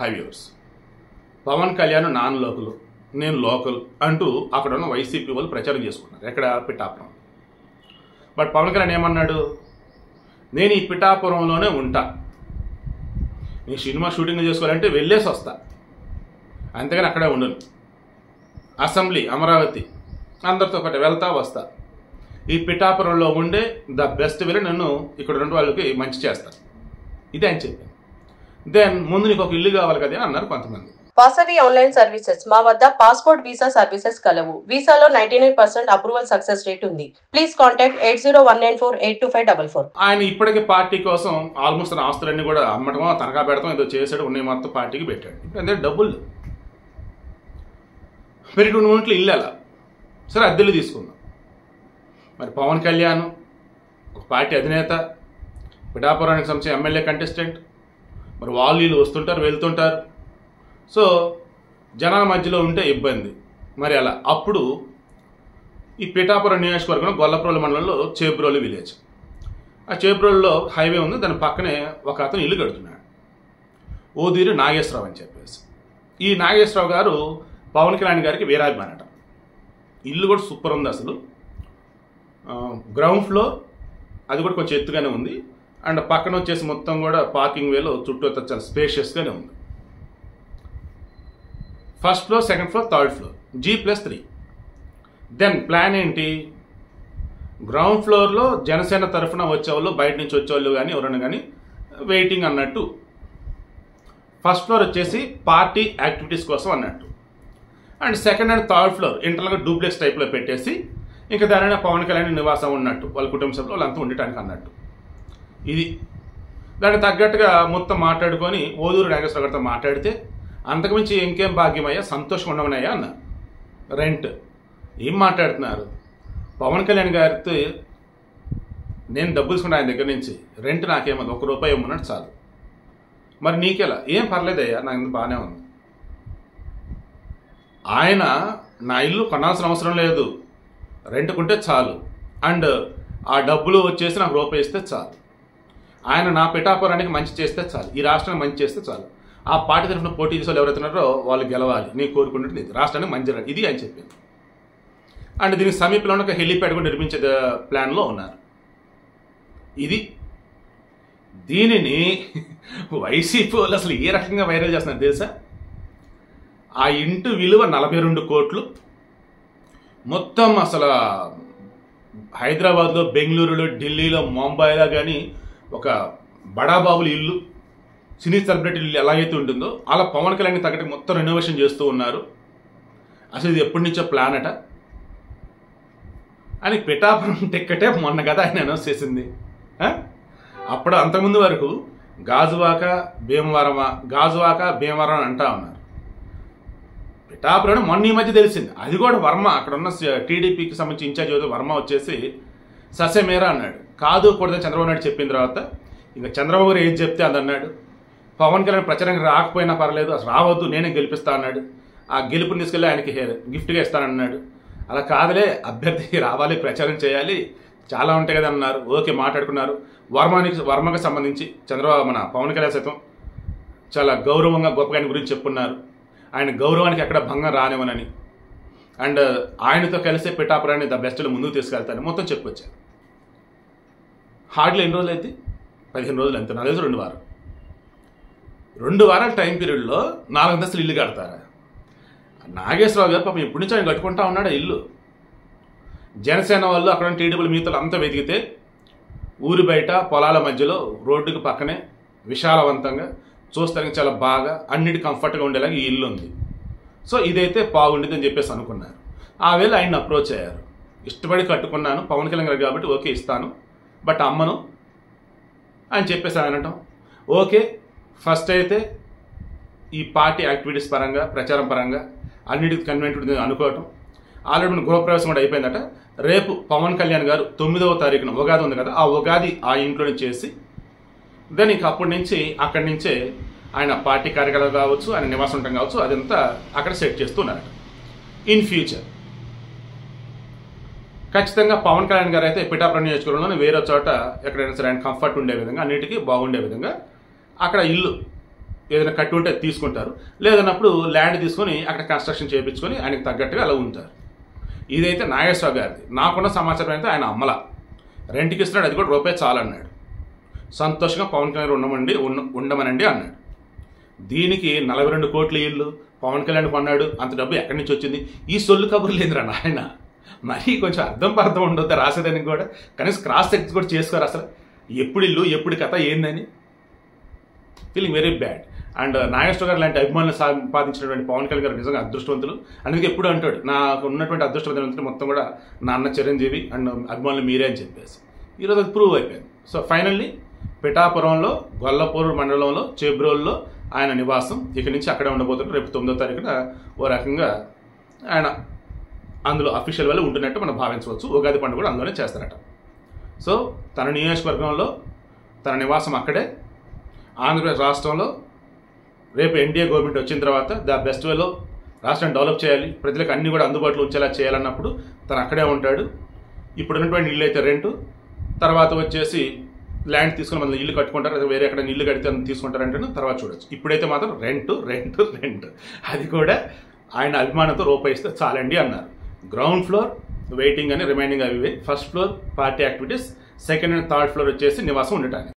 హైవ్యూర్స్. Pawan Kalyan non local, నేను local అంటూ అక్కడ ఉన్న వైసీపీ వాళ్ళు ప్రచారం చేసుకున్నారు. ఎక్కడ? పిఠాపురం. బట్ పవన్ కళ్యాణ్ ఏమన్నాడు? నేను ఈ పిఠాపురంలోనే ఉంటా, నేను సినిమా షూటింగ్ చేసుకోవాలంటే వెళ్ళేసి వస్తా, అంతేగాని అక్కడే ఉండను. అసెంబ్లీ అమరావతి అందరితో పాటు వెళ్తా వస్తా, ఈ పిఠాపురంలో ఉండే ద బెస్ట్ వెళ్ళి నన్ను ఇక్కడ ఉన్న వాళ్ళకి మంచి చేస్తారు, ఇదే అని చెప్పాను. దెన్ ముందు నీకు ఒక ఇల్లు కావాలి కదా అని అన్నారు కొంతమంది. Vasavi online services. మా వద్ద పాస్పోర్ట్ వీసా సర్వీసెస్ కలవు. వీసాలో 99% అప్రూవల్ సక్సెస్ రేట్ ఉంది. Please contact 8019482544. ఆయన ఇప్పటికే పార్టీ కోసం ఆల్మోస్ట్ తన ఆస్తులన్నీ కూడా అమ్మటమో తనఖా పెడతాం ఏదో చేశాడు, ఉన్నాయి మొత్తం పార్టీకి పెట్టాడు. అంటే డబ్బులు మరి 2 మూమెంట్లు ఇల్లు ఎలా సరే అద్దెలు తీసుకుందాం. మరి పవన్ కళ్యాణ్ ఒక పార్టీ అధినేత, పిఠాపురానికి సంబంధించిన ఎమ్మెల్యే కంటెస్టెంట్, మరి వాళ్ళు వీళ్ళు వస్తుంటారు వెళ్తుంటారు, సో జనాల మధ్యలో ఉంటే ఇబ్బంది. మరి అలా అప్పుడు ఈ పిఠాపురం నియోజకవర్గంలో గొల్లప్రోలు మండలంలో చేబ్రోలు విలేజ్, ఆ చేబ్రోలులో హైవే ఉంది, దాని పక్కనే ఒక అతను ఇల్లు కడుతున్నాడు, ఓదీరు నాగేశ్వరరావు అని చెప్పేసి. ఈ నాగేశ్వరరావు గారు పవన్ కళ్యాణ్ గారికి వీరాభిమానట. ఇల్లు కూడా సూపర్ ఉంది, అసలు గ్రౌండ్ ఫ్లోర్, అది కూడా కొంచెం ఎత్తుగానే ఉంది, అండ్ పక్కన వచ్చేసి మొత్తం కూడా పార్కింగ్ వేలో చుట్టూ చాలా స్పేషియస్గానే ఉంది. First floor, second floor, third floor, G+3. Then plan ఏంటి? గ్రౌండ్ ఫ్లోర్లో జనసేన తరఫున వచ్చేవాళ్ళు, బయట నుంచి వచ్చేవాళ్ళు కానీ ఎవరైనా కానీ వెయిటింగ్ అన్నట్టు. ఫస్ట్ ఫ్లోర్ వచ్చేసి పార్టీ యాక్టివిటీస్ కోసం అన్నట్టు. And second and third floor ఇంటర్నల్గా డూప్లెక్స్ టైప్లో పెట్టేసి ఇంకా దానిలో పవన్ కళ్యాణ్ నివాసం ఉన్నట్టు, వాళ్ళ కుటుంబ సభ్యులు వాళ్ళంతా ఉండటానికి అన్నట్టు. ఇది దానికి తగ్గట్టుగా మొత్తం మాట్లాడుకొని ఓదూరు నాగేశ్వర గారితో మాట్లాడితే, అంతకుమించి ఇంకేం భాగ్యమయ్యా, సంతోషం ఉండమనయ్యా అన్న. రెంట్ ఏం మాట్లాడుతున్నారు? పవన్ కళ్యాణ్ గారితో నేను డబ్బులు తీసుకుంటా ఆయన దగ్గర నుంచి, రెంట్ నాకేమది, ₹1 ఇవ్వమన్నట్టు చాలు. మరి నీకెలా? ఏం పర్లేదయ్యా, నాకు బాగానే ఉంది. ఆయన నా ఇల్లు కొనాల్సిన అవసరం లేదు, రెంట్కుంటే చాలు, అండ్ ఆ డబ్బులు వచ్చేసి నాకు ₹1 ఇస్తే చాలు. ఆయన నా పిఠాపురానికి మంచి చేస్తే చాలు, ఈ రాష్ట్రానికి మంచి చేస్తే చాలు. ఆ పార్టీ తరఫున పోటీ చేసే వాళ్ళు ఎవరైతున్నారో వాళ్ళు గెలవాలి, నేను కోరుకుంటుంది ఇది, రాష్ట్రానికి మంచి జరగాలి, ఇది అని చెప్పింది. అండ్ దీనికి సమీపంలో ఒక హెలిప్యాడ్ కూడా నిర్మించే ప్లాన్లో ఉన్నారు. ఇది దీనిని వైసీపీ వాళ్ళు అసలు ఏ రకంగా వైరల్ చేస్తున్నారు తెలుసా? ఆ ఇంటి విలువ 42 కోట్లు. మొత్తం అసలు హైదరాబాద్లో, బెంగళూరులో, ఢిల్లీలో, ముంబైలో కానీ ఒక బడాబాబుల ఇల్లు, సినీ సెలబ్రిటీ ఇల్లు ఎలాగైతే ఉంటుందో అలా పవన్ కళ్యాణ్ తగ్గట్టు మొత్తం రెనోవేషన్ చేస్తూ ఉన్నారు. అసలు ఇది ఎప్పటి నుంచో ప్లాన్ అట. అని పిఠాపురం టిక్కెటే మొన్న కదా ఆయన అనౌన్స్ చేసింది. అప్పుడు అంతకుముందు వరకు గాజువాక భీమవరం అంటా ఉన్నారు. పిఠాపురం మొన్న ఈ మధ్య తెలిసింది, అది కూడా వర్మ, అక్కడ ఉన్న టీడీపీకి సంబంధించి ఇన్ఛార్జ్ వర్మ వచ్చేసి ససేమేరా అన్నాడు. కాదు కూడదని చంద్రబాబు నాయుడు చెప్పిన తర్వాత ఇంకా చంద్రబాబు గారు ఏం చెప్తే అది అన్నాడు. పవన్ కళ్యాణ్ ప్రచారానికి రాకపోయినా పర్లేదు, అసలు రావద్దు, నేనే గెలిపిస్తా అన్నాడు. ఆ గెలుపుని తీసుకెళ్ళి ఆయనకి గిఫ్ట్గా ఇస్తానన్నాడు. అలా కాదులే, అభ్యర్థి రావాలి, ప్రచారం చేయాలి, చాలా ఉంటాయి కదా అన్నారు. ఓకే, మాట్లాడుకున్నారు. వర్మకి సంబంధించి మన పవన్ కళ్యాణ్ సైతం చాలా గౌరవంగా గొప్పగా ఆయన గురించి చెప్పున్నారు. ఆయన గౌరవానికి ఎక్కడ భంగం రానివ్వనని, అండ్ ఆయనతో కలిసే పిఠాపురాన్ని ద బెస్ట్లో ముందుకు తీసుకెళ్తానని మొత్తం చెప్పుకొచ్చారు. హార్డ్లీ ఎన్ని రోజులు అయితే? 15 రోజులు అంతే, 4 రోజులు, 2 వారాలు. 2 వారాల టైం పీరియడ్లో 4 అంతస్తులు ఇల్లు కడతారా? నాగేశ్వరరావు గారు పాపం ఎప్పటి నుంచి ఆయన కట్టుకుంటా ఉన్నాడు ఇల్లు. జనసేన వాళ్ళు అక్కడ టీడీపీ మీతలు అంతా వెతికితే ఊరి బయట పొలాల మధ్యలో రోడ్డుకి పక్కనే విశాలవంతంగా చూస్తానికి చాలా బాగా అన్నిటి కంఫర్ట్గా ఉండేలాగా ఈ ఇల్లు ఉంది. సో ఇదైతే బాగుండేది అని చెప్పేసి అనుకున్నారు. ఆ వేళ ఆయన అప్రోచ్ అయ్యారు. ఇష్టపడి కట్టుకున్నాను, పవన్ కళ్యాణ్ గారు కాబట్టి ఓకే ఇస్తాను, బట్ అమ్మను అని చెప్పేసి అనటం. ఓకే, ఫస్ట్ అయితే ఈ పార్టీ యాక్టివిటీస్ పరంగా, ప్రచారం పరంగా అన్నిటికి కన్వెంట్ ఉంటుంది అనుకోవటం. ఆల్రెడీ మన గృహప్రవేశం కూడా అయిపోయిందట. రేపు పవన్ కళ్యాణ్ గారు 9వ తారీఖున ఉగాది ఉంది కదా, ఆ ఉగాది ఆ ఇంట్లోనే చేసి దెన్ ఇంక అప్పటి నుంచి అక్కడి నుంచే ఆయన పార్టీ కార్యకలాపాలు కావచ్చు, ఆయన నివాసం ఉండటం కావచ్చు, అదంతా అక్కడ సెట్ చేస్తున్నారట. ఇన్ ఫ్యూచర్ ఖచ్చితంగా పవన్ కళ్యాణ్ గారు అయితే పిఠాపురం నియోజకవర్గంలోనే వేరే చోట ఎక్కడైనా సరే ఆయన కంఫర్ట్ ఉండే విధంగా, అన్నిటికీ బాగుండే విధంగా అక్కడ ఇల్లు ఏదైనా కట్టి ఉంటే తీసుకుంటారు, లేదన్నప్పుడు ల్యాండ్ తీసుకొని అక్కడ కన్స్ట్రక్షన్ చేయించుకొని ఆయనకు తగ్గట్టుగా అలా ఉంటారు. ఇదైతే నాగేశ్వరరావు గారిది. నాకున్న సమాచారం అయితే ఆయన అమ్మల రెంట్కి ఇస్తున్నాడు, అది కూడా రూపాయి చాలన్నాడు. సంతోషంగా పవన్ కళ్యాణ్ ఉండమనండి అన్నాడు. దీనికి 42 కోట్ల ఇల్లు పవన్ కళ్యాణ్ కొన్నాడు, అంత డబ్బు ఎక్కడి నుంచి వచ్చింది? ఈ సొల్లు కబుర్లు లేదురా నాయన. మరీ కొంచెం అర్థం ఉండొద్దా రాసేదానికి కూడా? కనీసం క్రాస్ చెక్ కూడా చేసుకోరు అసలు. ఎప్పుడు ఇల్లు, ఎప్పుడు కథ ఏందని. Feeling very bad. And Nageswara గారు లాంటి అభిమానులు సంపాదించినటువంటి పవన్ కళ్యాణ్ గారు నిజంగా అదృష్టవంతులు. అందుకే ఎప్పుడు అంటాడు, నాకు ఉన్నటువంటి అదృష్టవంతులు మొత్తం కూడా నా అన్న చిరంజీవి అండ్ అభిమానులు మీరే అని చెప్పేసి. ఈరోజు అది ప్రూవ్ అయిపోయింది. సో ఫైనల్లీ పిఠాపురంలో, గొల్లపూరు మండలంలో, చేబ్రోల్లో ఆయన నివాసం. ఇక్కడి నుంచి అక్కడే ఉండబోతున్నారు. రేపు 9వ తారీఖున ఓ రకంగా ఆయన అందులో అఫీషియల్ వల్ల ఉంటున్నట్టు మనం భావించవచ్చు. ఉగాది పండుగ కూడా అందులోనే చేస్తారట. సో తన నియోజకవర్గంలో తన నివాసం అక్కడే. ఆంధ్రప్రదేశ్ రాష్ట్రంలో రేపు ఎన్డీఏ గవర్నమెంట్ వచ్చిన తర్వాత ద బెస్ట్ వేలో రాష్ట్రాన్ని డెవలప్ చేయాలి, ప్రజలకు అన్నీ కూడా అందుబాటులో ఉంచేలా చేయాలన్నప్పుడు తను అక్కడే ఉంటాడు. ఇప్పుడు ఉన్నటువంటి ఇల్లు అయితే రెంటు, తర్వాత వచ్చేసి ల్యాండ్ తీసుకుని మన ఇల్లు కట్టుకుంటారు, అది వేరే ఎక్కడ ఇల్లు కడితే తీసుకుంటారంటే తర్వాత చూడొచ్చు. ఇప్పుడైతే మాత్రం రెంట్ అది కూడా ఆయన అభిమానంతో రూపాయి ఇస్తే చాలండి అన్నారు. గ్రౌండ్ ఫ్లోర్ వెయిటింగ్ అని రిమైనింగ్ అవి. First floor party activities, second and third floor వచ్చేసి నివాసం ఉండటానికి.